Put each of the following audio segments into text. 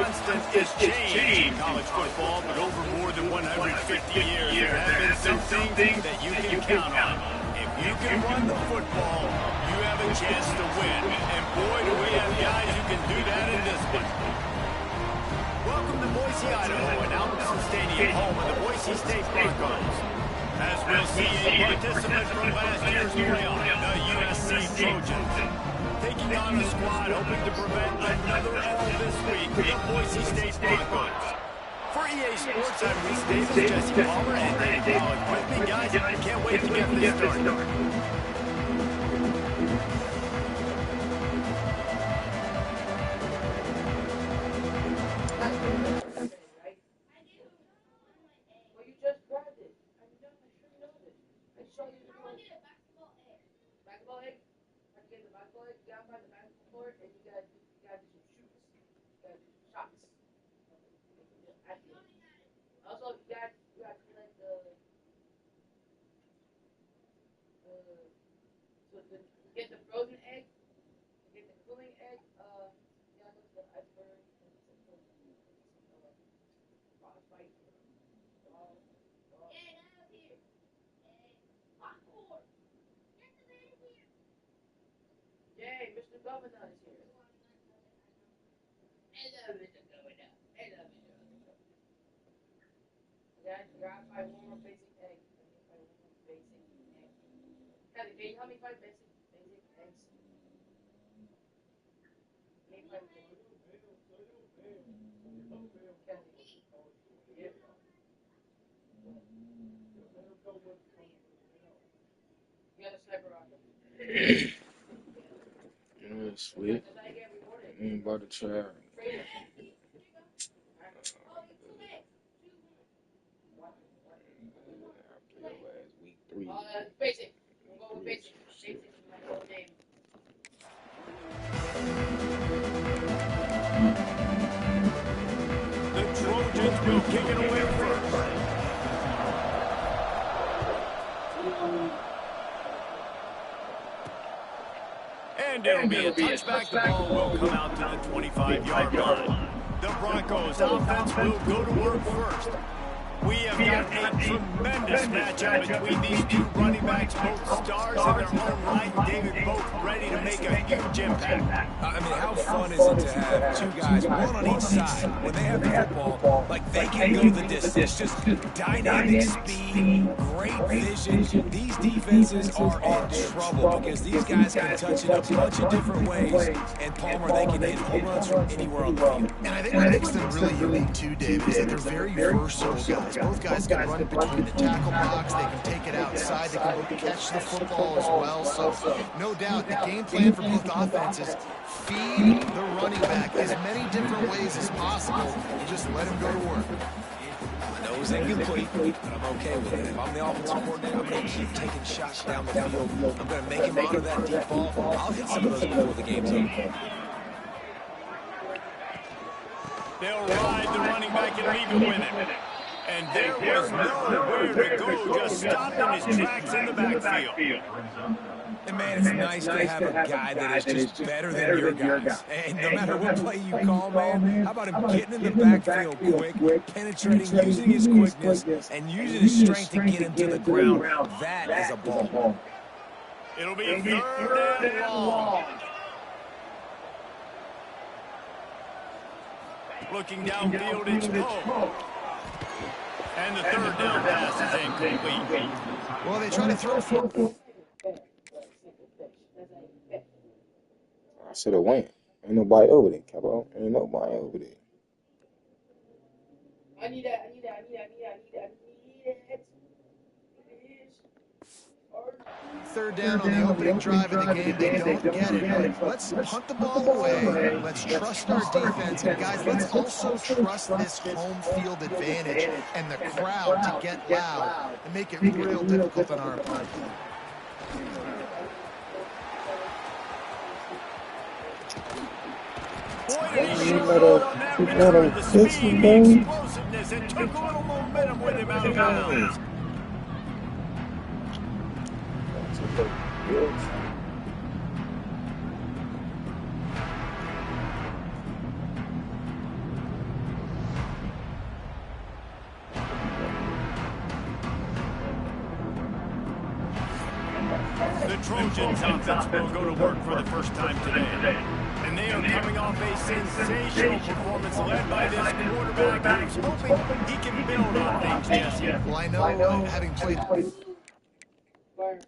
constant is change in college football, but over more than 150 years, there have been something that you can count on. If you can run the football, you have a chance to win. And boy, do we have guys who can do that in this one. Welcome to Boise, Idaho, and Albertson Stadium, home of the Boise State Broncos. As we'll see a participant from last year's playoff, the USC Trojans. Taking on a squad hoping to prevent another L this week, the Boise State Broncos. For EA Sports, I'm Reese Davis, Jesse Palmer, and Dave Pollock. With me, guys, I can't wait to get this started. Get the frozen egg, get the cooling egg, yeah, the iceberg, frostbite. Yay, Mr. Governor is here. Hello, Mr. Governor. Hello, Mr. Governor. Yeah, grab my one more basic egg. Kelly, can you help me find basic eggs? Yeah, sweet. About to try. Week 3. Basic. We'll go with basic. Basic is my whole name. The Trojans will kick it away first. And it'll be a touchback. The ball will come out to the 25-yard line. The Broncos offense will go to work first. We have got a tremendous matchup between these two running backs, both stars in their own right. David, both ready to make a huge impact. I mean, how fun is it to have two guys, one on each side, when they have the football, like they can go the distance. Just dynamic speed, great vision. These defenses are in trouble because these guys can touch it a bunch of different ways. And Palmer, they can hit home runs from anywhere on the field. And I think what makes them really unique too, David, is that they're very versatile guys. Both guys can run between the tackle box. They can take it outside. They can catch the football as well. So, no doubt, the game plan for both offenses, feed the running back as many different ways as possible and just let him go to work. I know it's incomplete, but I'm okay with it. If I'm the offensive coordinator, I'm going to keep taking shots down the field. I'm going to make him honor that deep ball. I'll hit some of those before the game's over. They'll ride the running back and leave it with him. And there was nowhere to go, just stopped in his tracks in the backfield. And man, it's nice to have a guy that is just better than your guys. And no matter what play you call, man, how about him getting in the backfield quick, penetrating, using his quickness, and using his strength to get him to the ground. That is a ball. It'll be a third and long. Looking downfield, it's Poe. And the third down pass is incomplete. Well, they try to throw football. I should have went. Ain't nobody over there, Capo. Ain't nobody over there. I need that. Third down on the opening drive of the game. They don't get it. Let's punt the ball away. Let's trust our defense. And guys, let's also trust this home field advantage and the crowd to get loud and make it real difficult on our opponent. Boy, did he show it on that return. The speed, the explosiveness, and took a little momentum with him out of bounds. Trojans offense will go to work for the first time today. And they are coming off a sensational performance led by this quarterback who's hoping he can build on things, Jesse. Well, I know having played... Burn.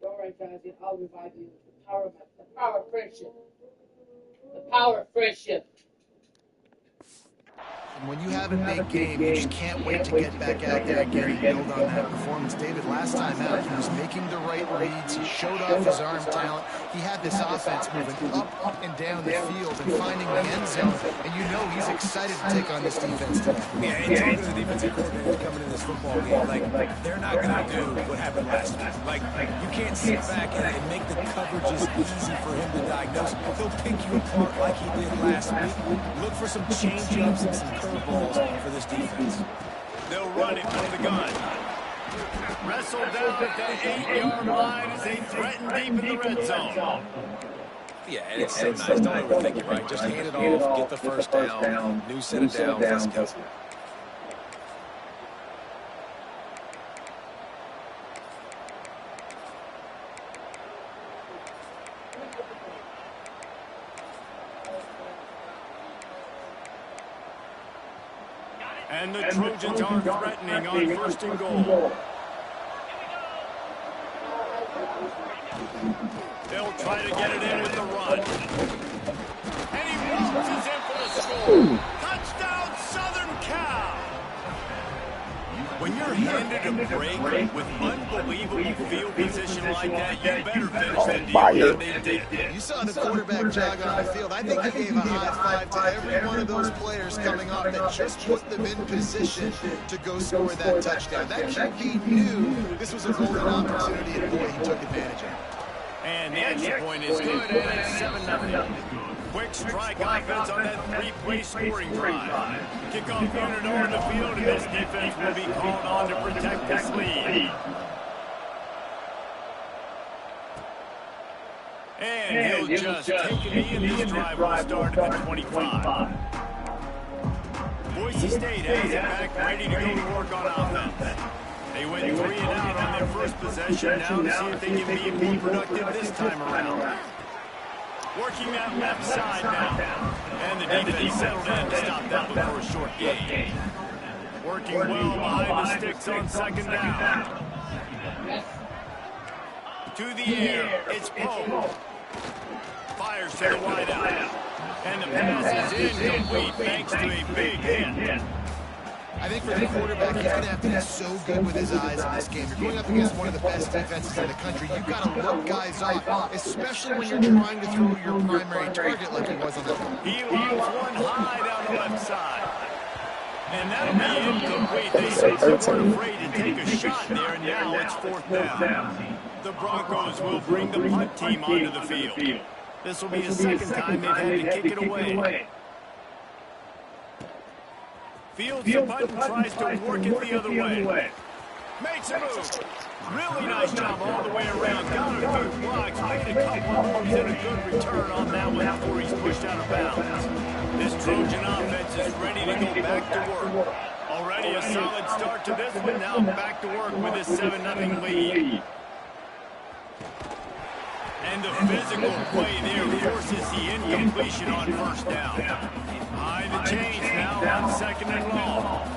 Don't worry, Jonathan. I'll revive you. The power of friendship. The power of friendship. And when you have a big game, you just can't wait to get back out there again and build on that performance. David, last time out, he was making the right reads. He showed off his arm talent. He had this offense moving up and down the field and finding the end zone. And you know he's excited to take on this defense today. Yeah, and talking to the defensive coordinator coming in this football game, like, they're not going to do what happened last week. Like, you can't sit back and make the coverages easy for him to diagnose. He'll pick you apart like he did last week. Look for some change-ups and some curveballs for this defense. They'll run it from the gun. Wrestled down at the 8-yard line as they threaten deep in the red zone. Yeah, and it's so nice. Don't overthink it, right? Just hand it off, get the first down, new set of downs, let's go. And the Trojans are threatening on first and goal. They'll try to get it in with the run. And he waltzes in for the score. Touchdown, Southern Cal! When you're handed a break with unbelievable field position like that, you better finish the deal that they did. You saw the quarterback jog on the field. I think he gave a high five to every one of those players coming off that just put them in position to go score that touchdown. That QB knew this was a golden opportunity, and boy, he took advantage of it. And the extra point is good, and it's 7-0. Quick strike offense on that three-play scoring drive. Kickoff unit on the field, and this defense will be called on to protect this lead. And he'll just take a knee, and this drive will start at the 25. Boise State has it back ready to go to work on offense. They went 3 and out on their first possession. Now to see if they can be more productive this time around. Working that left side now. And the defense settled in to stop that before a short gain. Working well behind the sticks on second down. To the air, it's Poe. Fires to the wide out. And the pass is incomplete thanks to a big hit. I think for the quarterback, he's going to have to be so good with his eyes in this game. You're going up against one of the best defenses in the country. You've got to look guys off, especially when you're trying to throw your primary target like he was on the field. He lobs one high down the left side. And that'll be incomplete. They say they weren't afraid to take a shot there, and now it's 4th down. The Broncos will bring the punt team onto the field. This will be the second time they've had to kick it away. Fields the punt and tries to work it the other way. Makes a move. Really nice job all the way around. Got a few blocks, made a couple of moves, and a good return on that one before he's pushed out of bounds. This Trojan offense is ready to go back to work. Already a solid start to this one. Now back to work with this 7-0 lead. And the physical play there forces the incompletion on first down. High the chains now on second and long.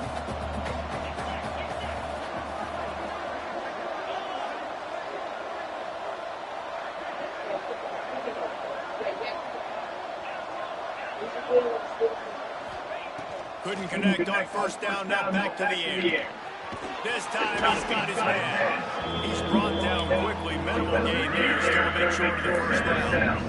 Couldn't connect on first down, now back to the air. This time he's got his man. He's brought down quickly. Minimal gain there, still a bit short of the first down.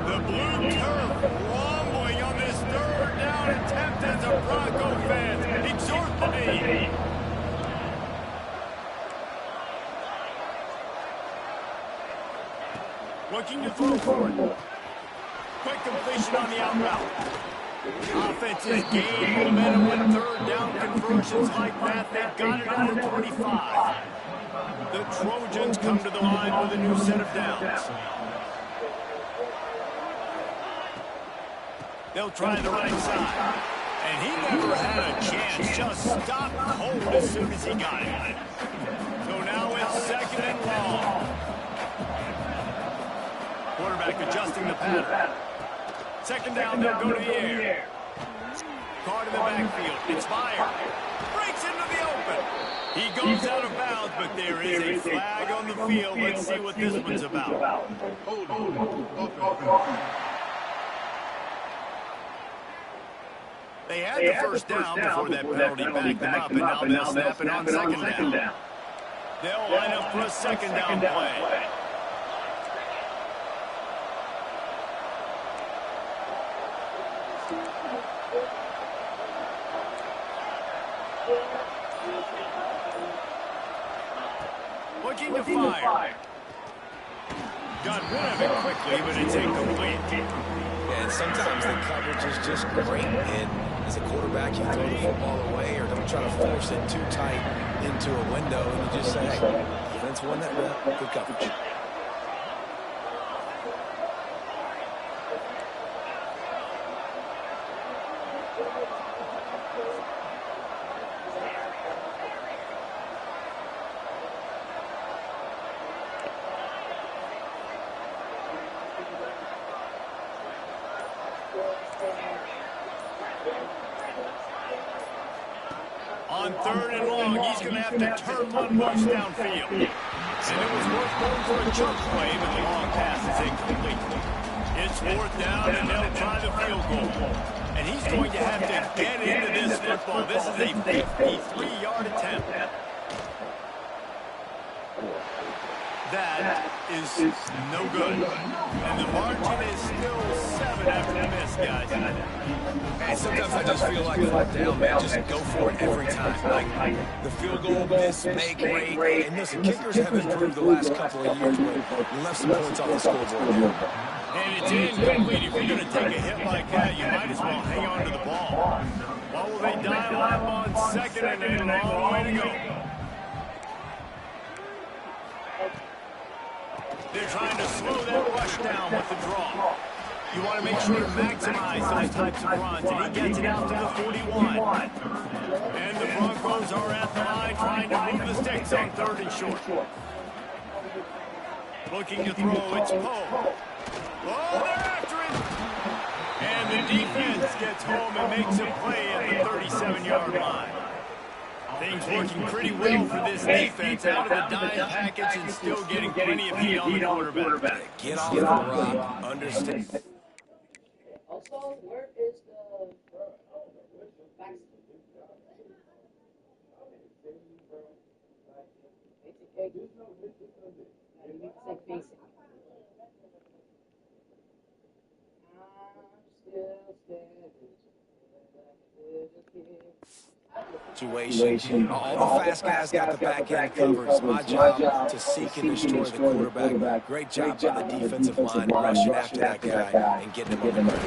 The blue turf rumbling on this 3rd down attempt as a Bronco fan. Exhort the knee. Looking to throw forward. Quick completion on the out route. Offense is gaining momentum with 3rd down conversions like that. They've got it on the 25. The Trojans come to the line with a new set of downs. They'll try the right side. And he never had a chance. Just stopped cold as soon as he got it. So now it's second and long. Quarterback adjusting the pattern. Second down, they'll go to the air. Caught in the backfield. It's fired. Breaks into the open. He goes out of bounds, but there is a flag on the field. Let's see what this one's about. They had the first down before that penalty backed them up, and now they'll snap it on second down. They'll line up for a second down play. Looking to fire. Got rid of it quickly, but it's incomplete. And sometimes the coverage is just great. And as a quarterback, you throw the football away or don't try to force it too tight into a window. And you just say, hey, defense won that rep. Good coverage. On third and long, he's going to have to turn one loose downfield. And it was worth going for a chunk play, but the long pass is incomplete. It's fourth down, and they'll try the field goal. And he's going to have to get into this football. This is a 53-yard attempt. That is no good. And the margin is still 7 after the miss, guys. And sometimes I just feel like fourth down, man, just go for it every time. Like the field goal miss, make rate. And listen, kickers have improved the last couple of years, but left some points off the scoreboard there. And it's incomplete. If you're going to take a hit like that, you might as well hang on to the ball. What will they dial up on second and a long way to go? They're trying to slow that rush down with the draw. You want to make sure to maximize those types of runs, and he gets it out to the 41. And the Broncos are at the line trying to move the sticks on third and short. Looking to throw, it's Poe. Oh, they're after him! And the defense gets home and makes a play at the 37-yard line. Things working pretty well for this defense, out of the dime package and still getting plenty of heat on the quarterback. Get off the rock, understand. Also, where is the vaccine? Basic egg. You need to say basic. I'm still standing. Situation. All the fast guys got the back end covered. It's my job to seek and destroy the quarterback. Great job by the defensive line rushing after that guy and getting him on the ground.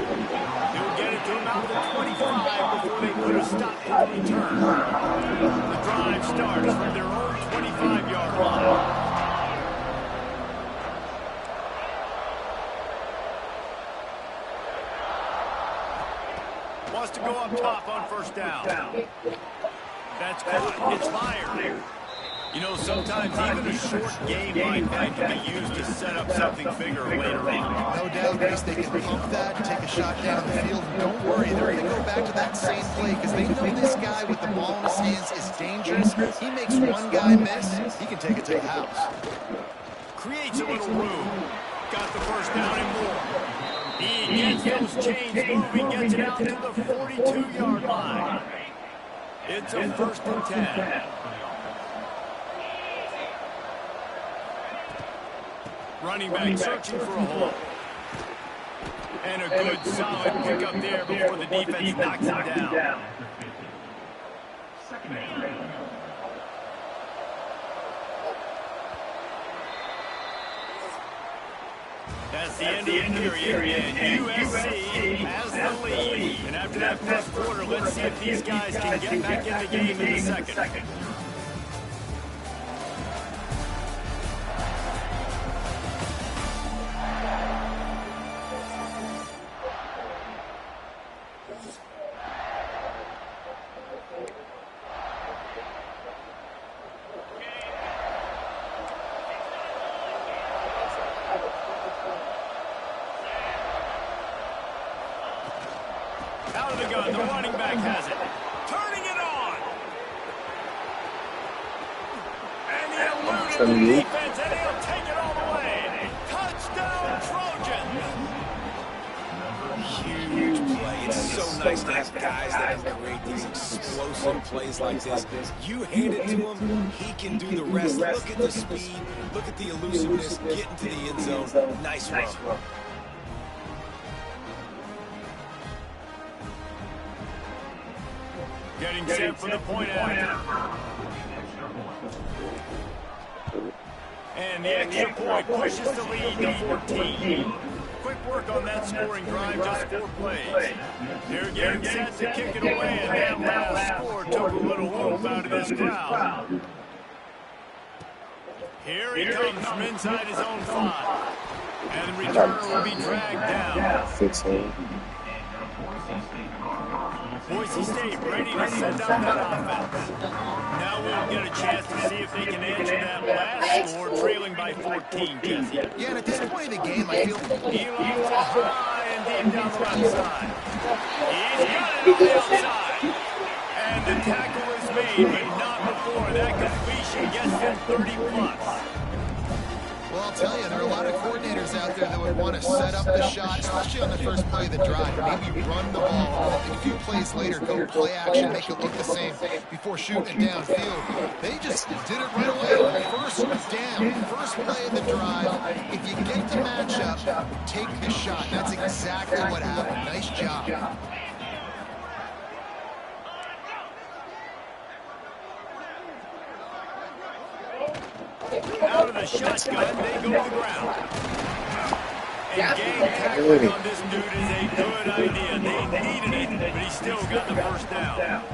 He'll get it to about the 25 before they put a stop to the return. The drive starts from their own 25-yard line. Wants to go up top on first down. That's caught. It's fired. You know, sometimes even a short game like that can be used to set up something bigger later on. No doubt, Grace, they can pump that, take a shot down the field. Don't worry, they're going to go back to that same play because they know this guy with the ball in his hands is dangerous. He makes one guy miss, he can take it to the house. Creates a little room. Got the first down and more. He gets those chains moving, gets it out to the 42-yard line. It's a first and 10. Running back searching for a hole. And a good solid pickup there before the defense knocks him down. That's the end of the period, and USC has the lead. And after that first quarter, let's see if these guys can get back in the game in the second. quarterback has it. Turning it on. And he eluded the defense, and he'll take it all the way. Touchdown, Trojans. Huge play. It's so nice to have guys that can create these explosive plays like this. You hand it to him, he can do the rest. Look at the speed. Look at the elusiveness. Get into the end zone. Nice run. Getting set for the point after. And the extra point pushes the lead to 14. Quick work on that scoring drive, just 4 plays. They're getting set to kick it away, and that last score took a little oomph out of this crowd. Here he comes from inside his own 5. And the returner will be dragged down. 15. Boise State ready to set down that offense. Now we'll get a chance to see if they can answer that last score, trailing by 14, Jesse. Yeah, and at this point in the game, I feel... He lofts it high and deep down the left side. He's got it on the outside. And the tackle is made, but not before that completion gets him 30+. Well, I'll tell you, there are a lot of coordinators out there that would want to set up the shot, especially on the first play of the drive. Maybe run the ball, and a few plays later, go play action, make it look the same before shooting it downfield. They just did it right away. First down, first play of the drive. If you get the matchup, take the shot. That's exactly what happened. Nice job. Out of the shotgun, they go to the ground. And gang tackling on this dude is a good idea. They needed it, but he still got the first down.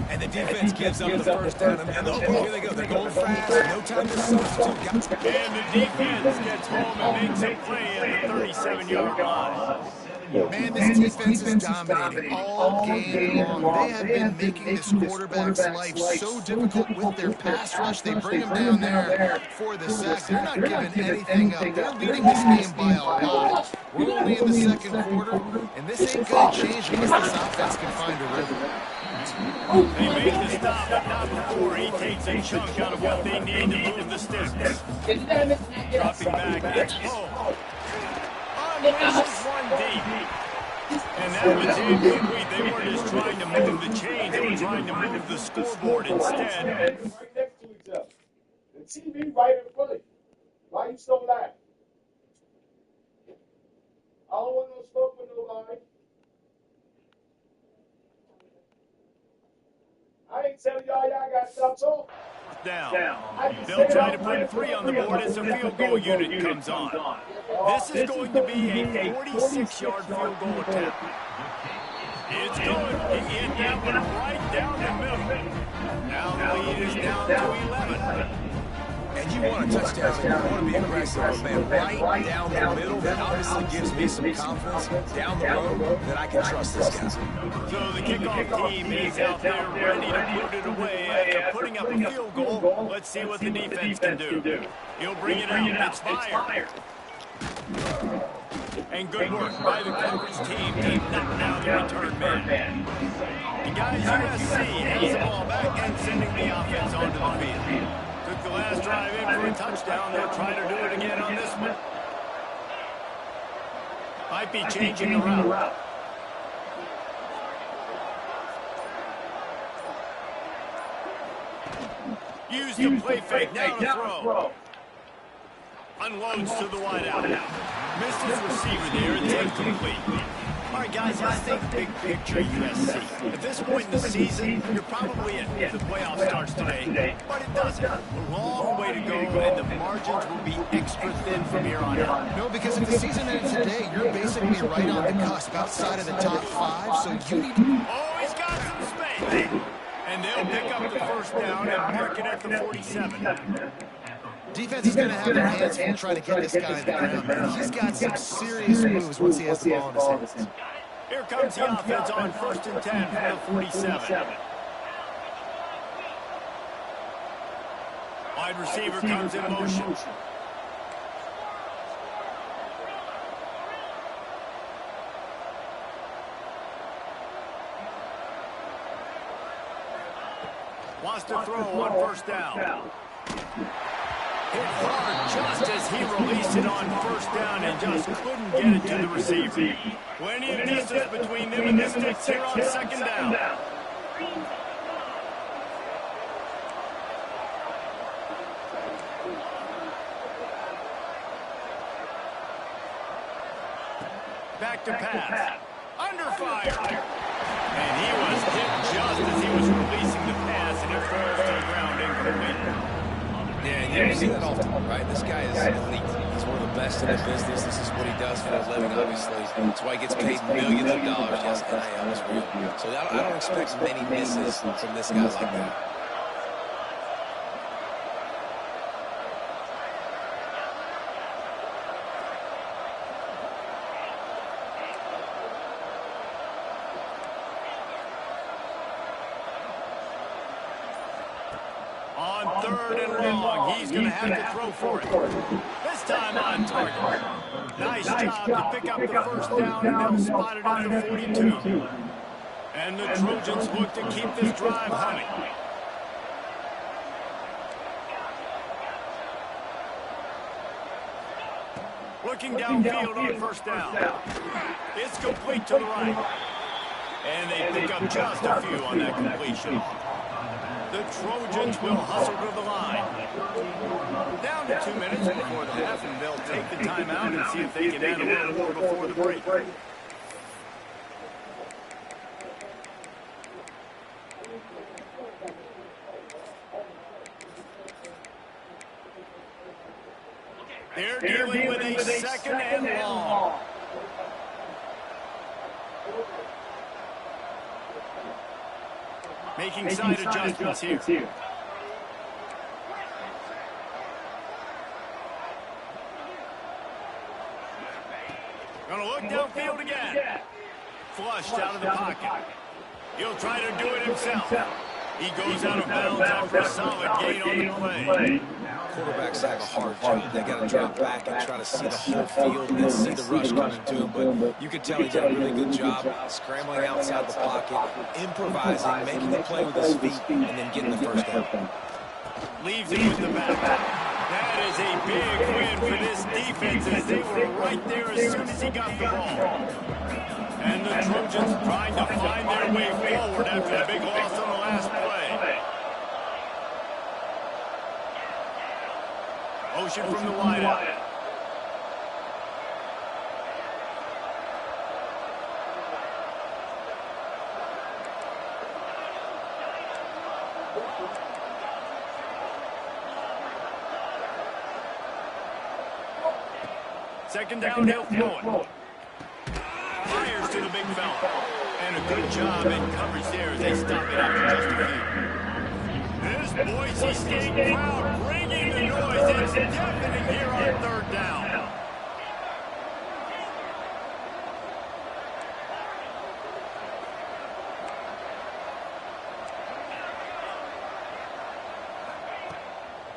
And the defense gives up the first down. And here they go. They're going fast. No time to substitute. And the defense gets home and makes a play at the 37-yard line. Man, this defense is dominating all game long. They have been making this quarterback's life so difficult with their pass rush. They bring him down there for the sack. They're not giving anything up. They're leading this game by a lot. We're only in the second quarter, and this ain't going to change unless this offense can find a rhythm. They make the stop, but not before he takes a chunk out of what they need to move the sticks. Dropping back, it's home. Unleashes one deep. And that was incomplete. They weren't just trying to move the chains, they were trying to move the scoreboard instead. Right next to each other. The TV right in front of you. Why you so loud? I don't want no smoke with nobody. I ain't telling y'all got to stop talking. Down. They'll try to put 3 on the board as the field goal unit comes on. This is going to be a 46-yard field goal attempt. It's good. He hit that one right down the middle. Now the lead is down to 11. And you want a touchdown, you want to be aggressive, but man, right down the middle, that obviously gives me some confidence down the road that I can trust this guy. So the kickoff team is out there ready to put it away after putting up a field goal. Let's see what the defense can do. He'll bring it out. It's fired. And good work by the coverage team to knock down the return man. The guys USC has the ball back and sending the offense onto the field. Took the last drive in for a touchdown. They'll try to do it again on this one. Might be changing the route. Use the play fake. Now to throw. Unloads to the wideout. Missed his receiver there. It's incomplete. All right, guys, let's think big picture USC. At this point in the season, you're probably in. The playoff starts today, but it doesn't. A long way to go, and the margins will be extra thin from here on out. No, because if the season ends today, you're basically right on the cusp outside of the top 5, so you need to... Oh, he's got some space. And they'll pick up the first down and mark it at the 47. Defense is going to have their hands full trying to get this guy in the ground, man. He's got some serious moves once he has the ball in his hands. Here comes the offense on 1st and 10 from the 47. Wide receiver comes in motion. Wants to throw on first down. Hit hard just as he released it on first down and just couldn't get it to the receiver. Plenty of distance between them and the sticks here on second down. Back to pass. Under fire. And he was hit just as he was releasing the pass, and it falls to the ground incomplete. Yeah, and you don't see that often, right? This guy is elite. He's one of the best in the business. This is what he does for a living, obviously. That's why he gets paid millions of dollars. Yes, NIL is real. So I don't expect many misses from this guy like that. On third and long, he's going to have to throw for it. This time on target. Nice job to pick up the first down, and they'll spot it at the 42. And the Trojans look to keep this drive humming. Looking downfield on first down. It's complete to the right. And they pick up just a few on that completion. The Trojans will hustle to the line. Down to 2 minutes before the half, and they'll take the timeout and see if they can add a little more before the break. They're dealing with a second and long. Making side adjustments here. Gonna look downfield again. Flushed out of the pocket. He'll try to do it himself. He goes out of bounds after a solid gain on the play. Quarterbacks have a hard job. They got to drop back and try to see the whole field and see the rush coming to him. But you can tell he did a really good job scrambling outside the pocket, improvising, making the play with his feet, and then getting the first down. Leaves it with the back. That is a big win for this defense, as they were right there as soon as he got the ball. And the Trojans trying to find their way forward after the big loss on the last play. Motion from the wideout. Second down, he'll throw it. Fires to the big fella. And a good job in coverage there as they stop it after just a few. This Boise State crowd bringing the noise. It's deafening here on third down.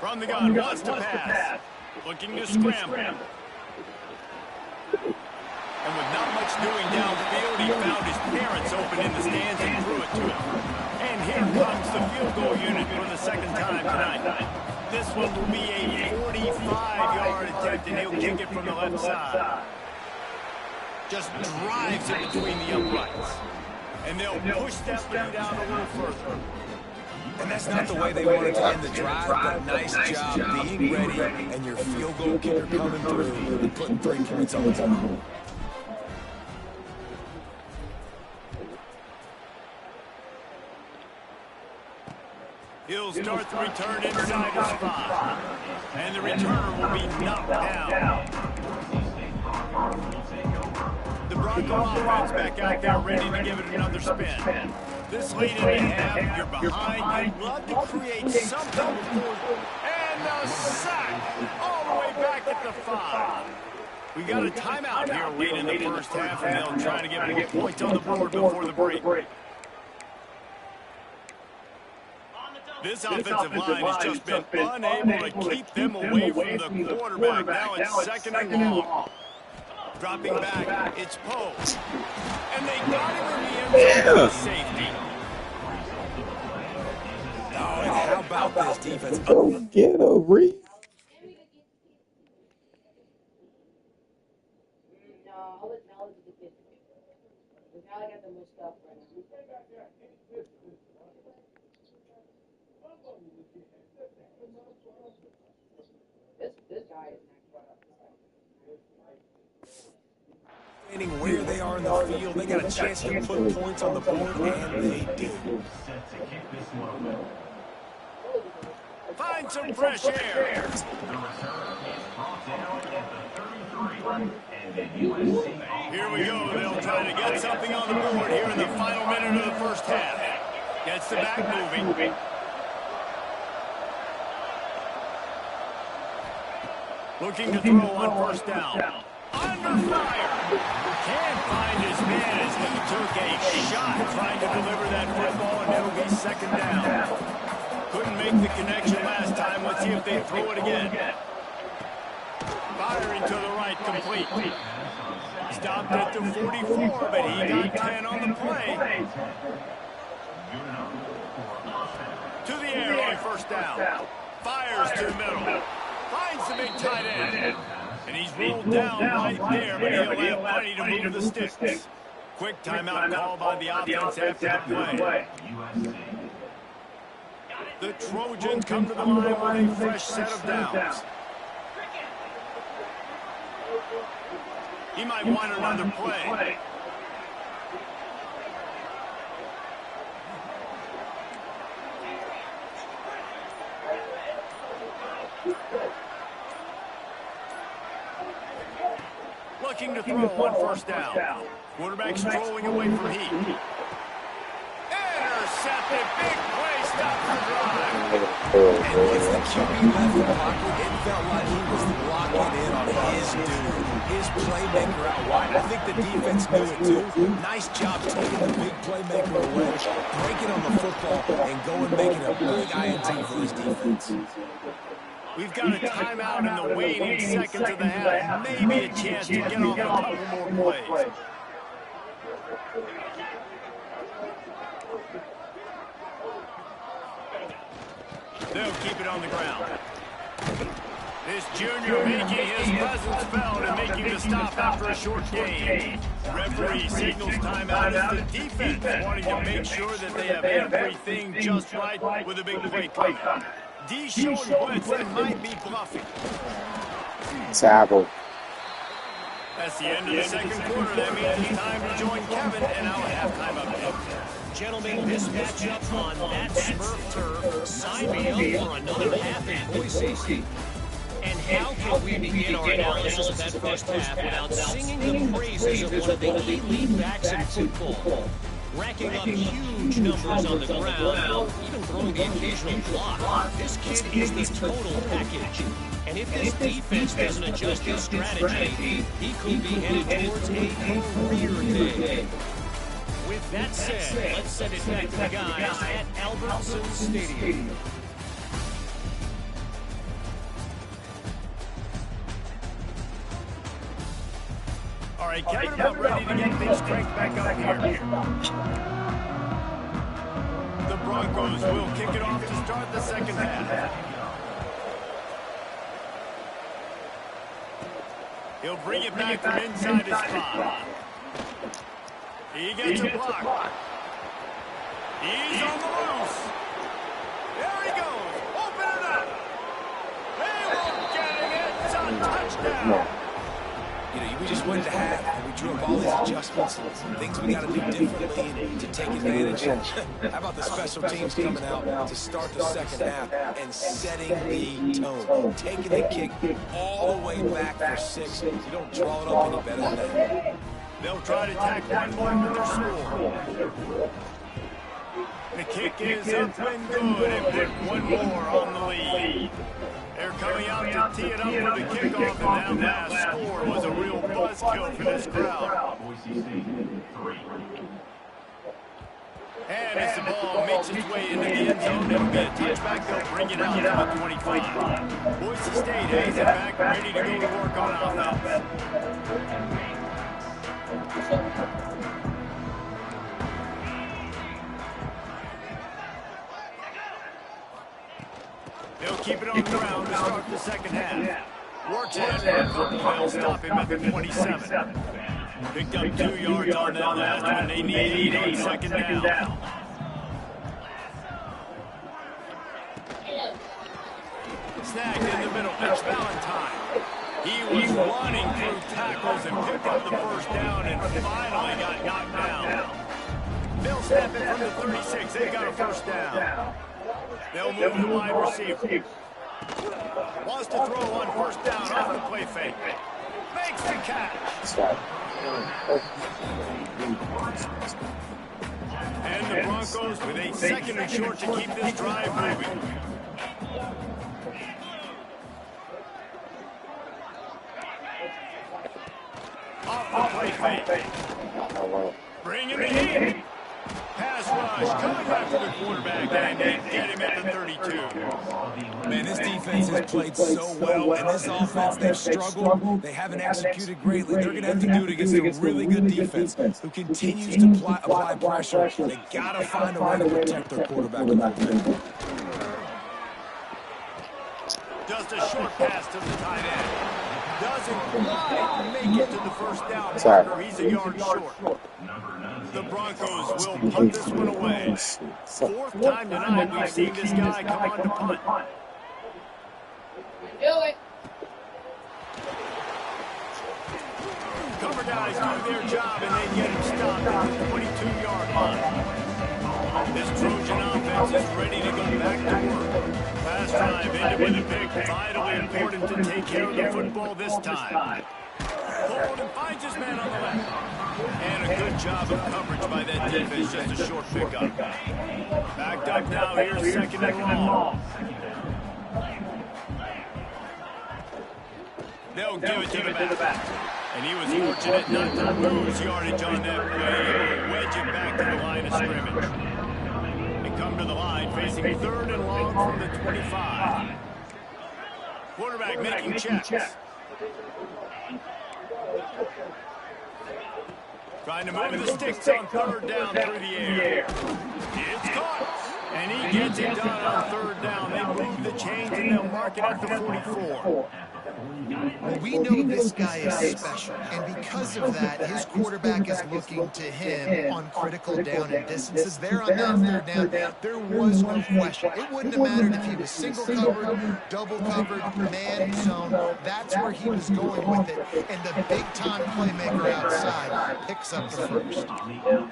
From the gun, wants to pass. Looking to scramble. And with not much doing downfield, he found his parents open in the stands and threw it to him. And here comes the field goal unit for the second time tonight. This one will be a 45-yard attempt, and he'll kick it from the left side. Just drives it between the uprights. And they'll push that lead out a little further. And that's not the way they wanted to end the drive, but nice job being ready and your field goal kicker coming through and putting 3 points on the board. He'll start the return inside his spot. And the returner will be knocked down. The Bronco offense back out there ready to give it another spin. This lead in the half, you're behind. You'd love to create something before. And the sack all the way back at the 5. We got a timeout here late in the first half, and they'll try to get more points on the board before the break. This offensive line has just been unable to keep them away from the quarterback. Now it's second and long. Dropping back, it's Poe. And they got him in the end zone for safety. Oh, and how about this defense? Go get a Reed. No, I'll let knowledge of the kids. Because now I got the most stuff right now. This guy is Understanding where they are in the field, they got a chance to put points on the board, and they do. Find some fresh air. Here we go. They'll try to get something on the board here in the final minute of the first half. Gets the back moving. Looking to throw on first down. Under fire. Can't find his man as he took a shot trying to deliver that football, and it'll be second down. Couldn't make the connection last time. Let's see if they throw it again. Firing to the right, complete. Stopped at the 44, but he got 10 on the play. To the air on first down. Fires to the middle. Finds the big tight end. And he's rolled down right there, but he'll have plenty to move the sticks. Quick timeout call by the offense after the play. The Trojans come to the line with a fresh set of downs. He might want another play. Looking to throw on first down. Quarterback strolling away from heat. Intercepted. Big play. Stop the drive. And once the QB left the pocket, it felt like he was locking in on his dude, his playmaker out wide. I think the defense knew it too. Nice job taking the big playmaker away, breaking on the football, and going making a big INT for his defense. We've got a timeout in the waning seconds of the half. Maybe a chance to get off a couple more plays. They'll keep it on the ground. This junior making his presence felt and making the stop after a short gain. Referee signals timeout as the defense wanting to make sure that they have everything just right with a big play coming. D showing blitz and might be bluffing. Tackle. That's the end of the second quarter. That means it's time to join Kevin and our halftime update. Gentlemen, this matchup on that Smurf turf, sign me up for another half in Boise. And how can we begin our analysis of that first half without singing the praises of one of the elite backs in football? Racking up huge numbers on the ground, even throwing the occasional block. This kid is the total package. And if this defense doesn't adjust his strategy, he could be headed towards a career day. With that said, let's send it back to the guys at Albertson Stadium. All right, Kevin, about ready to get things cranked back up here. The Broncos will kick it off to start the second half. He'll bring it back from inside his spot. He gets a block. He's on the loose. There he goes. Open it up. They won't get him. It's a touchdown. You know, we just wanted to have, and we drew up all these adjustments, things we got to do differently to take advantage. How about the special teams coming out to start the second half and setting the tone, taking the kick all the way back for 6. You don't draw it up any better than that. They'll try to tack one more with their score. The kick is up and good, and put one more on the lead. They're coming out to tee it up for the kickoff, and that last score was a real buzzkill for this crowd. And as the ball makes its way into the end zone, it'll be a touchback. They'll bring it out to the 25. Boise State has it back, ready to go to work on offense. They'll keep it on the ground to start the second half. Wartad for a couple. They'll stop him at the 27. Picked up 2 yards on that last one. They need 8 on second down. Snagged in the middle. It's Valentine. He was running through tackles and picked up the first down and finally got knocked down. They'll snap it from the 36. They've got a first down. They'll move the wide receiver. Wants to throw on first down off the play fake. Makes the catch. And the Broncos with a second and short to keep this drive moving. Off the play fake. Bringing the heat. Pass rush, coming after the quarterback, and they get him at the 32. Man, this defense has played so well, and this offense, they've struggled. They haven't executed greatly. They're going to have to do it against a really good defense who continues to apply pressure. They got to find a way to protect their quarterback a little bit. Just a short pass to the tight end. Doesn't quite make it to the first down marker. He's a yard short. The Broncos will punt this one away. Fourth time tonight we've seen this guy come on to punt. Do it. Cover guys do their job and they get him stopped at the 22-yard line. This Trojan offense is ready to go back to work. Last time ended with a pick. Vitally important to take care of the football this time. Hold and finds his man on the left. And a good job of coverage by that defense, just a short pickup. Backed up now, here's second and long. They'll give it to the back. And he was fortunate not to lose yardage on that play. He'll wedge it back to the line of scrimmage. They come to the line, facing third and long from the 25. Quarterback making checks. Trying to move the sticks on third down through the air. It's caught. And he gets it done on third down. They move the chains and they'll mark it at the 44. Well, we know this guy is special, and because of that, his quarterback is looking to him on critical down and distances. There on that third down, there was no question. It wouldn't have mattered if he was single covered, double covered, man zone. That's where he was going with it, and the big-time playmaker outside picks up the first.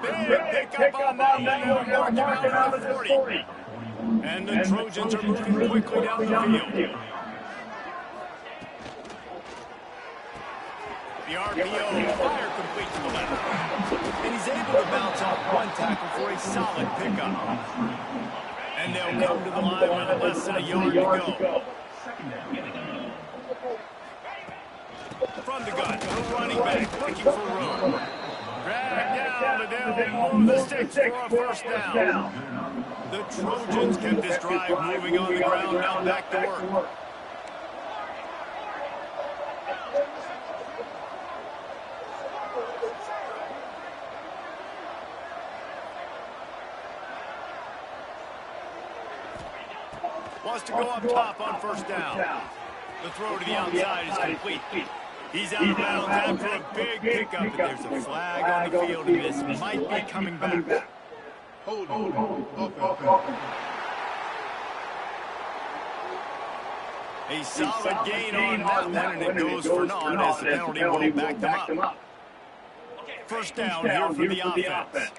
Big pick up on that one. They'll mark him out at the 40. And the Trojans are moving quickly down the field. The RPO fire complete to the left. And he's able to bounce off one tackle for a solid pickup. And they'll come to the line with less than a yard to go. From the gun, the running back looking for room. Drag down, and they'll move the sticks for a first down. The Trojans kept this drive moving on the ground, now back to work. Wants to go up top on first down. The throw to the outside is complete. He's out of bounds after a big pickup, but there's a flag on the field, and this might be coming back. Hold on. A solid gain on that one, and it goes for naught as the penalty will back them up. First down here for the offense.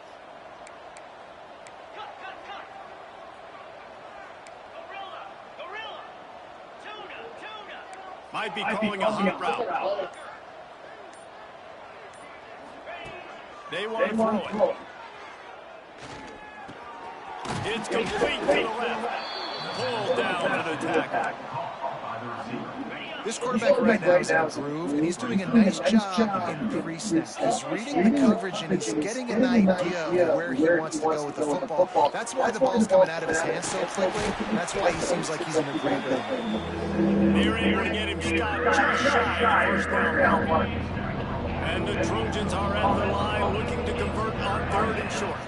Might be calling a hot route. They want to throw it. It's complete to the left. Pulled down to the tackle. This quarterback right now is in a groove, and he's doing a nice job in pre-snap. He's reading the coverage, and he's getting an idea of where he wants to go with the football. That's why the ball's coming out of his hands so quickly. That's why he seems like he's in a great rhythm. They're able to get him stopped just shy of the first down mark. And the Trojans are at the line looking to convert on third and short.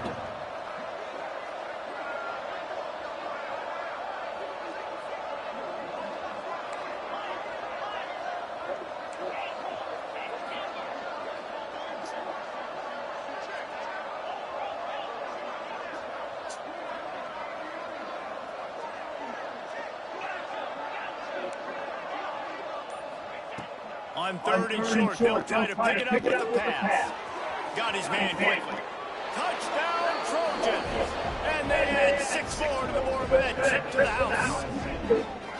On third and short, they'll try to pick it up with the pass. Got his man quickly. Touchdown, Trojans! And they add 6 more to the board with that tip to the house.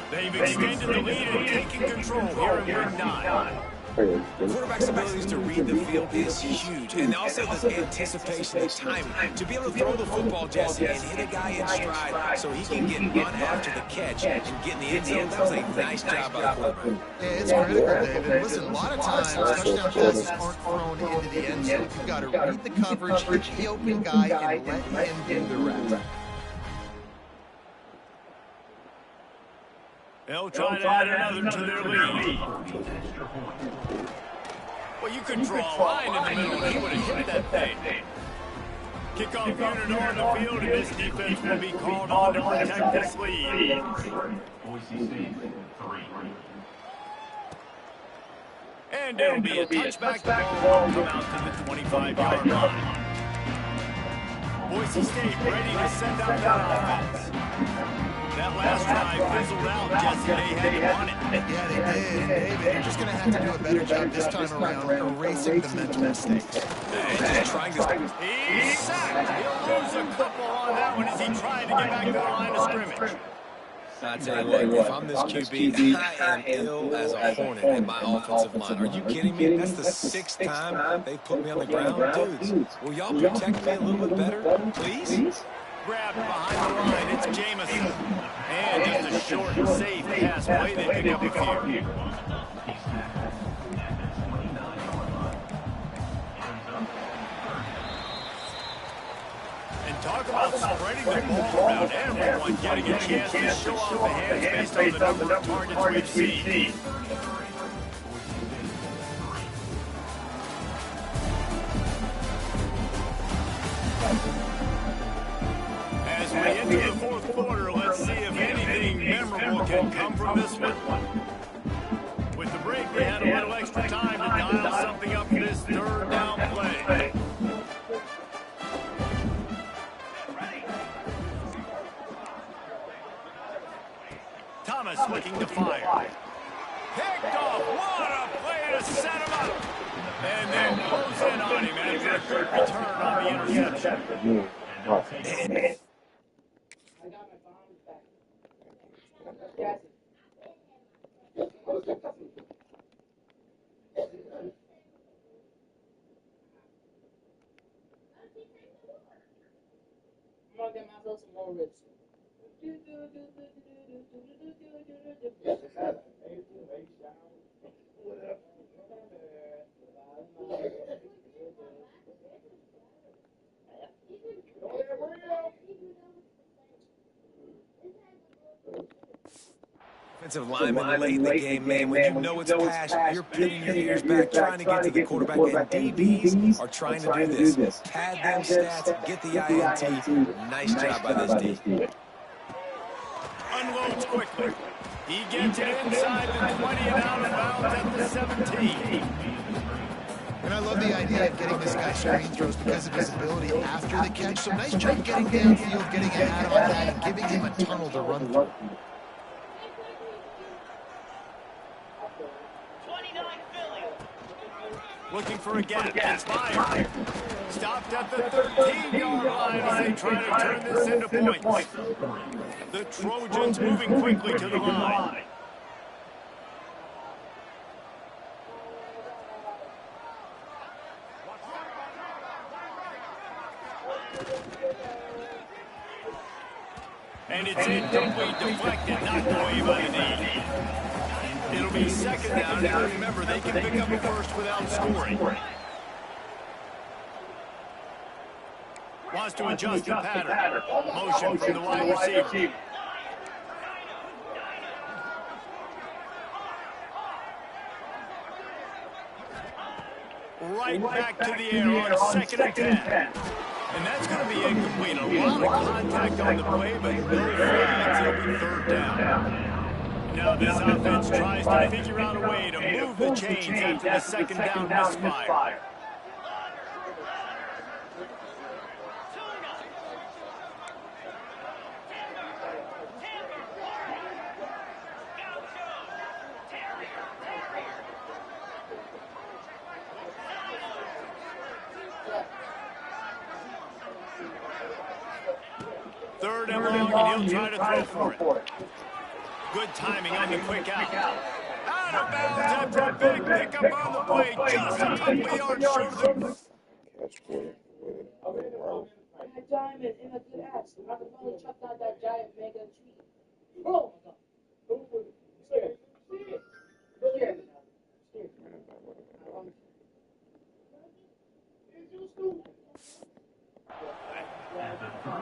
They've extended the lead and taken control here in week 9. The quarterback's abilities to read the field is huge, and also the anticipation, the timing. To be able to throw the football, Jesse, and hit a guy in stride so he can get run after the catch and get in the end zone, that was a nice job by the quarterback. Yeah, it's critical, David. Listen, a lot of times touchdown passes aren't thrown into the end zone. You've got to read the coverage, hit the open guy, and let him do the rest. They'll try to add another to their lead. Well, you could draw a line in the middle and he would have hit that thing. Kickoff unit on the field, and this defense will be called on to protect this lead. And it'll be a touchback. The ball will come out to the 25-yard line. Boise State ready to send out that offense. That last drive fizzled out, Jesse. They had won it. Yeah, they did. David, you're just going to have to do a better job this time around erasing the mental mistakes. Just trying to... He's sacked. He'll lose a couple on that one as he tried to get back to the line of scrimmage. I tell you what, if I'm this QB, I am ill as a hornet in my offensive line. Are you kidding me? That's the 6th time they've put me on the ground. Dudes, will y'all protect me a little bit better, please? Grabbed behind the line, it's Jamison. And just a short and safe pass play, they pick up a few. And talk about spreading the ball around, everyone getting a chance to show off the hands based on the number of targets we've seen. As we enter the 4th quarter, let's see if anything memorable can come from this one. With the break, we had a little extra time to dial something up for this 3rd down play. Thomas looking to fire. Picked off. What a play to set him up. And then close in on him after a good return on the interception. I got my bombs back. Yes. I'm gonna get myself some more ribs. Offensive lineman late in the game, man. When you know it's past, you're pinning your ears back, trying to get to the quarterback, and DBs are trying to do this. Pad them stats, get the INT. Nice job by this D. Unloads quickly. He gets it inside the 20 and out of bounds at the 17. And I love the idea of getting this guy screen throws because of his ability after the catch. So nice job getting downfield, getting ahead on that, and giving him a tunnel to run through. Looking for a gap. It's fired. Stopped at the 13-yard line as they try to turn this into points. The Trojans moving quickly to the line. And it's incomplete, deflected, knocked away by the knee. It'll be 2nd down, and remember, they can pick up a first without scoring. Wants to adjust the pattern. Motion from the wide receiver. Right back to the air on 2nd and 10. And that's going to be incomplete. A lot of contact on the play, but no flags. It'll be 3rd down. Now this offense tries to figure out a way to move the chains after the 2nd down misfire. third and long, and he'll try to throw for it. Good timing on the quick out. Out of bounds after a big pickup on the play. Just a couple of yards short of the... Catch for it. Wow. That giant in a good ass. I could probably chuck down that giant mega tree. Oh my god.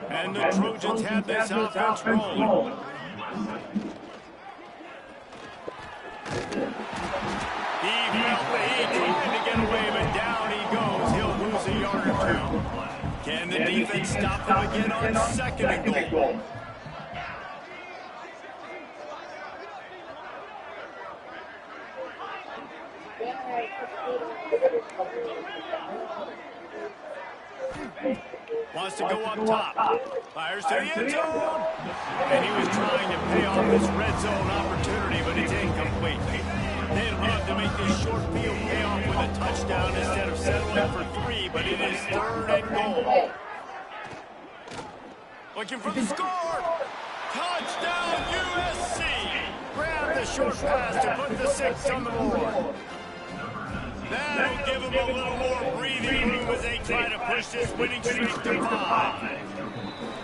And the Trojans have this offense rolling. He felt the heat, trying to get away, but down he goes. He'll lose a yard or two. Can the defense stop them again on second and goal? Wants to go up top. Fires to the end zone. And he was trying to pay off this red zone opportunity, but it's incomplete. They'd love to make this short field pay off with a touchdown instead of settling for 3, but it is third and goal. Looking for the score. Touchdown, USC. Grab the short pass to put the 6 on the board. That'll give them a little more breathing room as they try to push this winning streak to 5.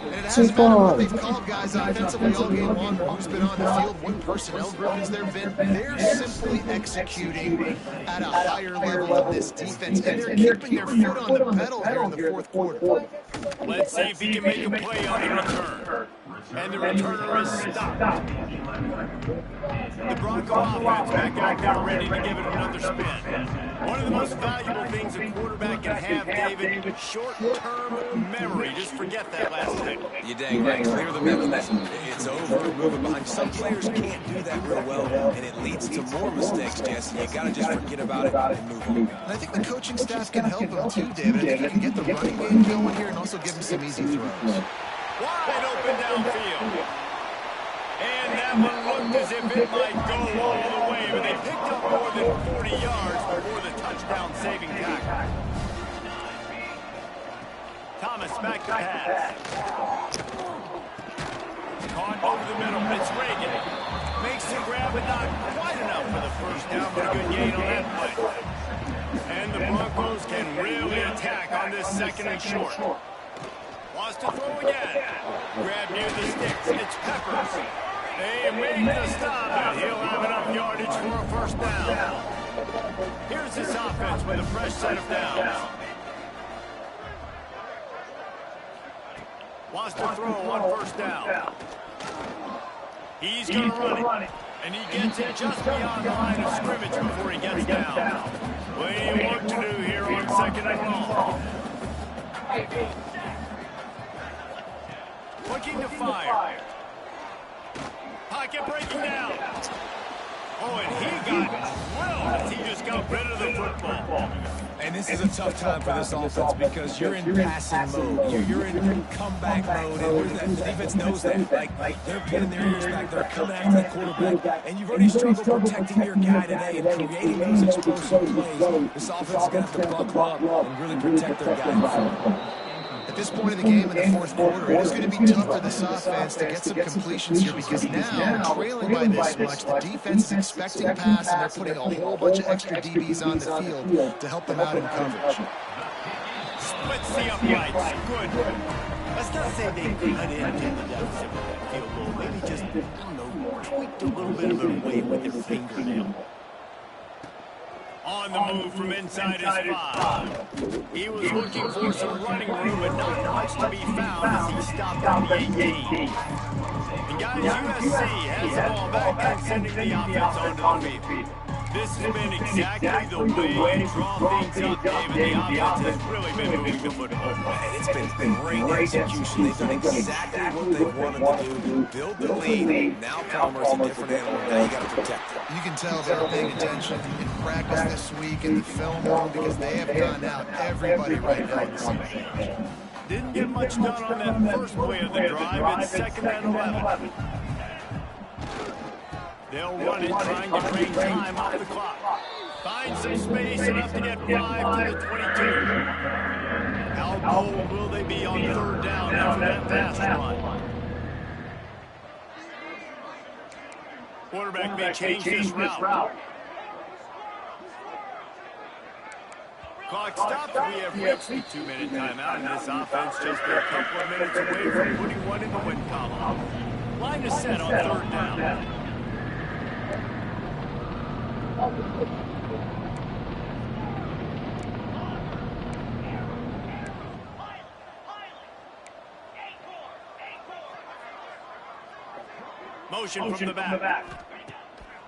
And it hasn't mattered what they've called guys offensively all game long, or who's been on the field, what personnel group has there been. They're simply executing at a higher level of this defense, and they're keeping their foot on the pedal here in the fourth quarter. Let's see if he can make a play on the return. And the returner is stopped. The Bronco offense back out there ready to give it another spin. One of the most valuable things a quarterback can have, David, short-term memory. Just forget that last thing. You dang right. Clear the mechanism. It's over. Moving behind. Some players can't do that real well, and it leads to more mistakes, Jesse. You got to just forget about it and move on. And I think the coaching staff can help him too, David. I think he can get the running game going here and also give him some easy throws. Wide open downfield. And that one looked as if it might go all the way, but they picked up more than 40 yards before the touchdown-saving tackle. Thomas back to pass. Caught over the middle. It's Reagan. Makes the grab, but not quite enough for the first down, but a good gain on that play. And the Broncos can really attack on this second and short. Wants to throw again. Grab near the sticks. It's Peppers. They make the stop, and he'll have enough yardage for a first down. Here's this offense with a fresh set of downs. Wants to throw on first down. He's going to run it. And he gets it just beyond the line of scrimmage before he gets down. Plenty of work to do here on second and long. Looking to fire. Pocket breaking down. Oh, and he got drilled as he just got rid of the football. And this is a tough time for this offense because you're in passing mode. You're in comeback mode, and the defense knows that. Like they're putting their ears back. They're coming after the quarterback, and you've already struggled protecting your guy today and creating those explosive plays. This offense is going to have to buckle up and really protect their guy. At this point of the game in the fourth quarter, it is going to be tough for this offense to get some completions here because now, trailing by this much, the defense is expecting pass, and they're putting a whole bunch of extra DBs on the field to help them out in coverage. Splits the uprights. Good. Let's not say they cut into the deficit with that field goal. Maybe just, I don't know, tweaked a little bit of their weight with their fingernail. On the move from inside his 5. He was looking for some running room, but not much to be found as he stopped at the 18. And guys, USC has the ball back and sending the offense onto the field. This has been exactly the way you draw things up, David. The offense has really been moving the football. And it's been great execution. They've done exactly what they wanted to do. Build the lead. Now Palmer's a different animal. Now you got to protect him. You can tell they're paying attention in practice this week in the film room because they have gone out everybody right now on the same page. Didn't get much done on that first play of the drive. It's second and 11. They'll run it, trying to drain time off the clock. Find some space, enough to get 5 to the 22. How bold will they be on third down after that pass run? Quarterback may change this route. Clock stops. We have reached the 2-minute timeout, and this offense just a couple of minutes away from putting one in the win column. Line is set on 3rd down. Motion from the back.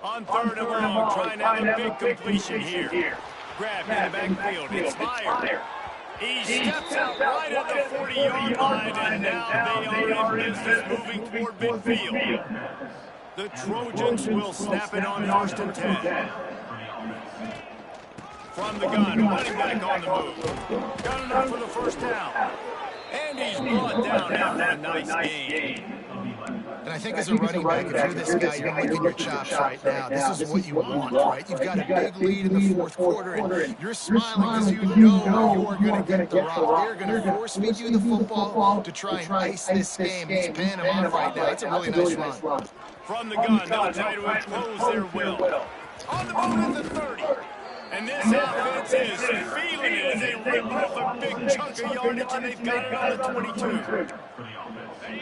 On 3rd and long, trying to have a big completion here. Grabbed in the backfield. It's fired. He steps out right at the 40-yard line, and now they are in business moving toward midfield. The Trojans will snap it on 1st and 10. From the gun, running back on the move. Got enough for the 1st down. And he's brought down after a nice gain. And I think as a running back, if you're this guy, you're licking your chops right now. This is what you want, right? You've got a big lead in the 4th quarter, and you're smiling because you know you are going to get the rock. They're going to force-feed you the football to try and ice this game. He's paying them off right now. It's a really nice run. From the gun, they'll try to impose their will. On the move at the 30. And this offense is feeling it as they rip off a big chunk of yardage, and they've got it on the 22.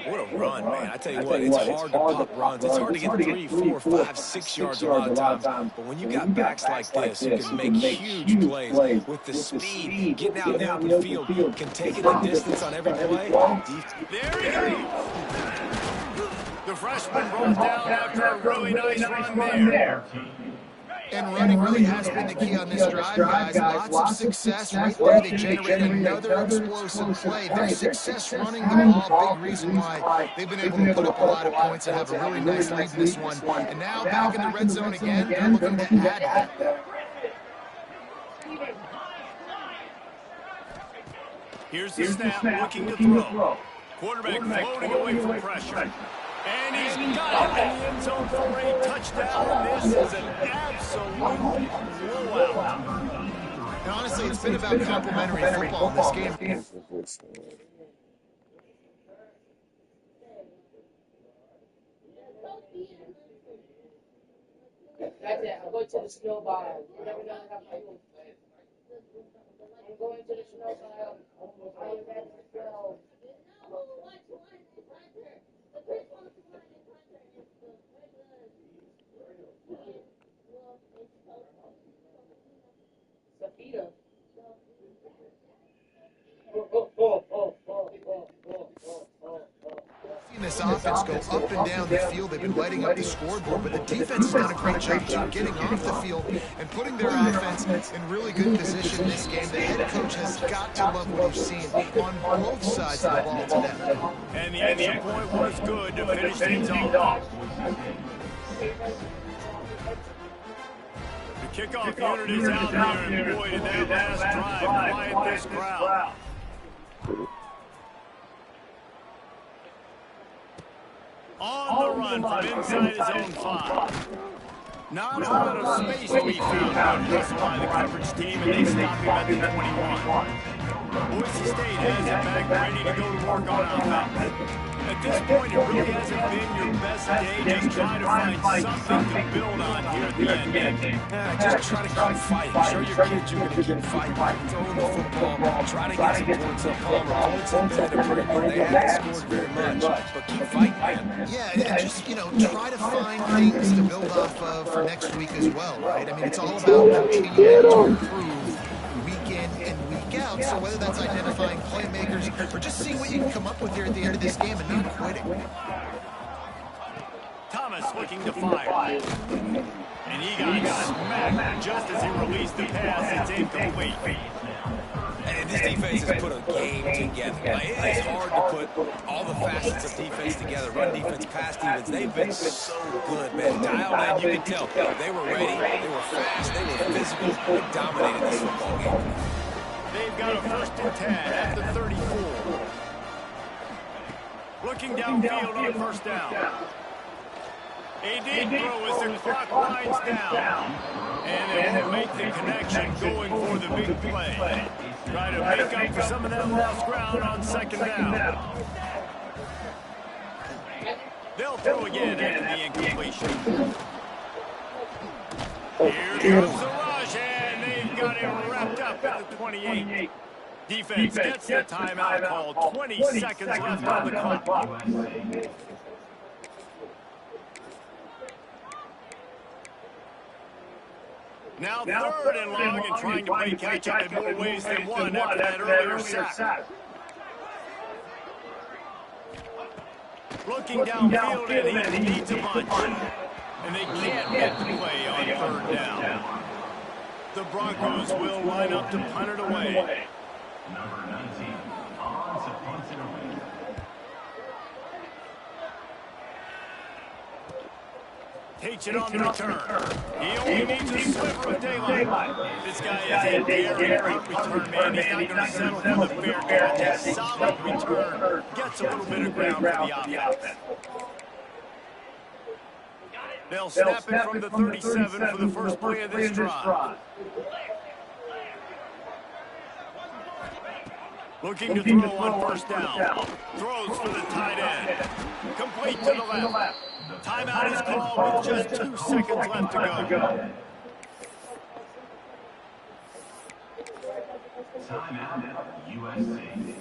What a run, man. I tell you what, it's hard to pop runs. It's hard to get 3, 4, 5, 6 yards a lot of times. But when you got backs like this, you can make huge plays with the speed, getting out in the open field, can take it the distance on every play. There he goes. The freshman brought down after a really nice run there. And running really has been the key on this drive, guys. Lots of success right there. They generated another explosive play. Their success running the ball, big reason why they've been able to put up a lot of points and have a really nice lead in this one. And now back in the red zone again, they're looking to add that. Here's the snap, looking to throw. Quarterback floating away from pressure. And he's got it in the end zone for a touchdown. This is an absolute blowout. And honestly, it's been about complementary football in this game. That's it. I'm going to the snowball. You never know how I move. I'm going to the snowball. I am ready to go. Safita. Seeing this offense go up and down the field, they've been lighting up the scoreboard, but the defense has done a great job too, getting off the field and putting their offense in really good position in this game. The head coach has got to love what he's seen on both sides of the ball today. And the extra point was good to finish things off. The kickoff unit is out there, and boy, did that last drive quiet this crowd. On the run from inside his own 5. Not a lot of space to be found, but hustled by the coverage team, and they stop him at the 21. Boise State has it back ready to go to work on offense. At this point, it really hasn't been your best day. Just try to find something to build on here at the end. Just try to keep fighting. Show your kids you're going to keep fighting. Throw the football. Try to get some points up. Points have been in a pretty good. They haven't scored very much, but keep fighting, man. Yeah, and just, try to find things to build off of for next week as well, right? I mean, it's all about continuing to improve week in and week out. So whether that's identifying playmakers or just seeing what you can come up with here at the end of this game and not quitting. Thomas looking to fire. And he got smacked just as he released the pass. It's incomplete. And this defense has put a game together. Like, it is hard to put all the facets of defense together. Run defense, pass defense. They've been so good, man. Dialed in, you can tell. They were ready. They were fast. They were physical. They dominated this football game. They've got a 1st and 10 at the 34. Looking downfield on 1st down. A deep throw as the clock winds down. And they won't make the connection going for the big play. Try to make up for some of that lost ground on 2nd down. They'll throw again after the incompletion. Here comes the rush, and they've got it wrapped up at the 28. Defense gets the timeout called. 20 seconds left on the clock. Now third and long and trying to play catch-up in more ways than one after that earlier sack. Looking downfield, and he needs a bunch. And they can't get the play on third down. The Broncos will line up to punt it away. Number 19, on to punt it away. Takes it on the return. He only needs a sliver of daylight. This guy is a daring punt return man. He's not going to settle for the fair catch. A solid return. Gets a little bit of ground for the offense. They'll snap it from the 37 for the first play of this drive. Looking to throw on first down. Throws for the tight end. Complete to the left. Timeout is called with just 2 seconds left to go. Timeout, USC.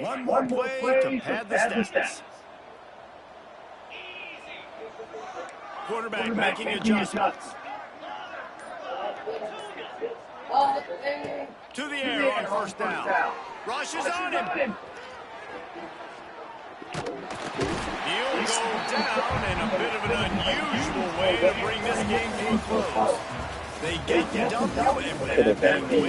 One more play to pad the stats. Quarterback making adjustments. To the air on first down. Rush is on him. He'll go down in a bit of an unusual way to bring this game to a close. They get the W, and with that